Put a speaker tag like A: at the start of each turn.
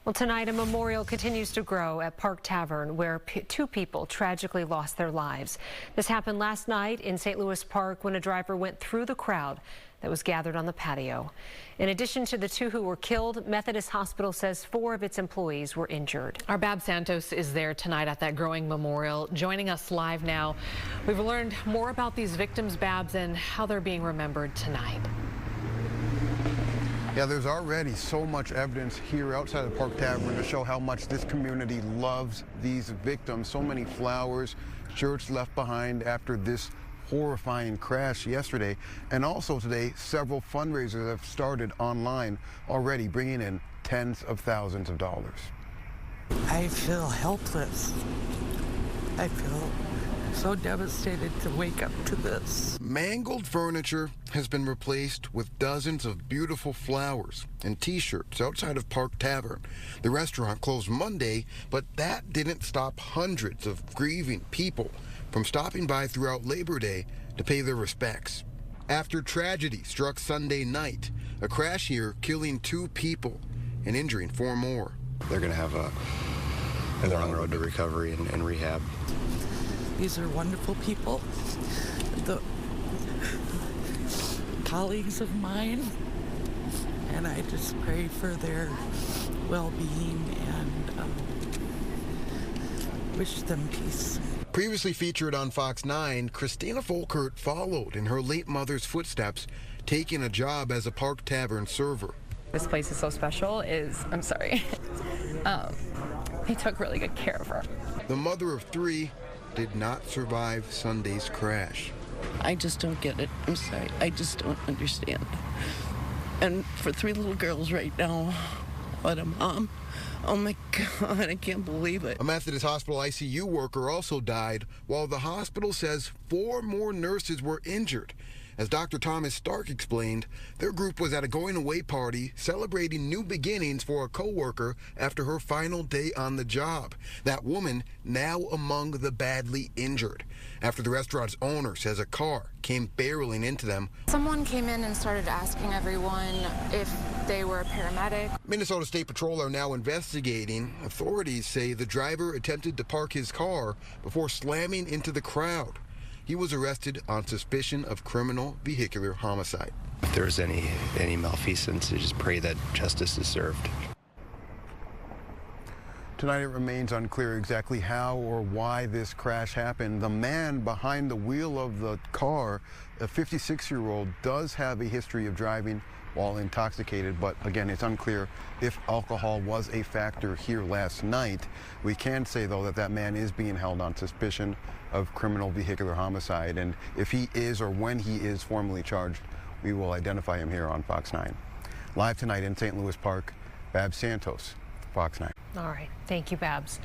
A: Well, tonight a memorial continues to grow at Park Tavern where two people tragically lost their lives. This happened last night in St. Louis Park when a driver went through the crowd that was gathered on the patio. In addition to the two who were killed, Methodist Hospital says 4 of its employees were injured.
B: Our Babs Santos is there tonight at that growing memorial, joining us live now. We've learned more about these victims, Babs, and how they're being remembered tonight.
C: Yeah, there's already so much evidence here outside of Park Tavern to show how much this community loves these victims. So many flowers, shirts left behind after this horrifying crash yesterday. And also today, several fundraisers have started online already, bringing in tens of thousands of dollars.
D: I feel helpless. I feel so devastated to wake up to this.
C: Mangled furniture has been replaced with dozens of beautiful flowers and t-shirts outside of Park Tavern. The restaurant closed Monday, but that didn't stop hundreds of grieving people from stopping by throughout Labor Day to pay their respects. After tragedy struck Sunday night, a crash here killing 2 people and injuring 4 more.
E: They're going to have a long road to recovery and rehab.
D: These are wonderful people, the colleagues of mine, and I just pray for their well-being and wish them peace.
C: Previously featured on Fox 9, Kristina Folkerts followed in her late mother's footsteps, taking a job as a Park Tavern server.
F: This place is so special I'm sorry. They took really good care of her.
C: The mother of 3 did not survive Sunday's crash.
G: I just don't get it. I'm sorry. I just don't understand. And for 3 little girls right now, what a mom. Oh my God, I can't believe it.
C: A Methodist Hospital ICU worker also died, while the hospital says 4 more nurses were injured. As Dr. Thomas Stark explained, their group was at a going-away party celebrating new beginnings for a co-worker after her final day on the job. That woman now among the badly injured, after the restaurant's owner says a car came barreling into them.
H: Someone came in and started asking everyone if they were a paramedic.
C: Minnesota State Patrol are now investigating. Authorities say the driver attempted to park his car before slamming into the crowd. He was arrested on suspicion of criminal vehicular homicide.
E: If there's any malfeasance, I just pray that justice is served.
C: Tonight it remains unclear exactly how or why this crash happened. The man behind the wheel of the car, a 56-year-old, does have a history of driving while intoxicated, but again, it's unclear if alcohol was a factor here last night. We can say, though, that that man is being held on suspicion of criminal vehicular homicide, and if he is or when he is formally charged, we will identify him here on Fox 9. Live tonight in St. Louis Park, Babs Santos, Fox 9.
A: All right. Thank you, Babs.